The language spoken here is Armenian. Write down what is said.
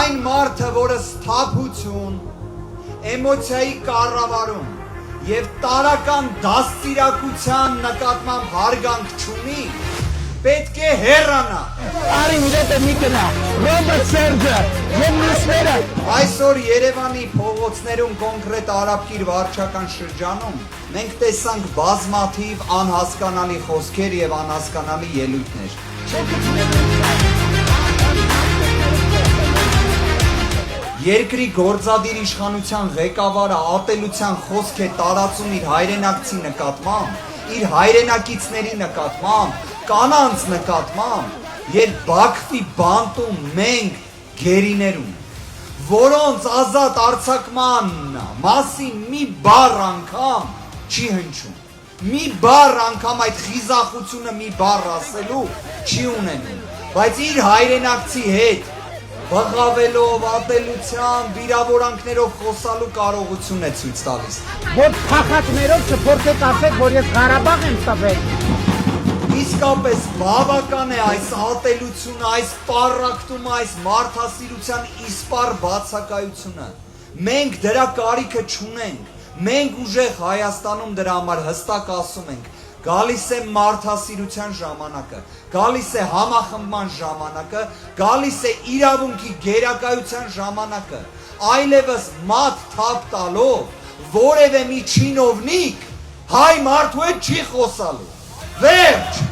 այն մարդը, որը սթափություն, էմոցիայի կառավարում եւ տարական դաստիարակության նկատմամբ հարգանք չունի, պետք է հեռանա։ Արի միտը միկնա, Ռոբերտ Սերժը, եւ մյուսները։ Այսօր Երևանի փողոցներում, կոնկրետ Արաբկիր վարչական շրջանում, մենք տեսանք բազմաթիվ անհասկանալի խոսքեր եւ անհասկանալի ելույթներ։ Երկրի գործադիր իշխանության ղեկավարը ատելության խոսք է տարածում իր հայրենակցի նկատմամբ, իր հայրենակիցների նկատմամբ, կանանց նկատմամբ, երբ Բաքվի բանտում մենք գերիներում, որոնց ազատ արձակման մասին մի բառ անգամ չի հնչում, մի բառ անգամ այդ խիզախությունը մի բառ ասելու չի ունենում, բայց իր հայրենակցի հետ բղավելով, ատելությամբ, վիրավորանքներով խոսալու կարողություն է ցույց տալիս։ Որ փախածներով չփորձեք ասեք, որ ես Ղարաբաղ եմ տվել։ Իսկապես բավական է այս ատելությունը, այս պառակտումը, այս մարդասիրության իսպառ բացակայությունը։ Մենք դրա կարիքը չունենք։ Մենք ուժեղ Հայաստանում դրա համար հստակ ասում ենք, գալիս է մարդասիրության ժամանակը, գալիս է համախմբման ժամանակը, գալիս է իրավունքի գերակայության ժամանակը, այլևս մատ թափ տալով որևէ մի չինովնիկ հայ մարդու հետ չի խոսալու, վերջ։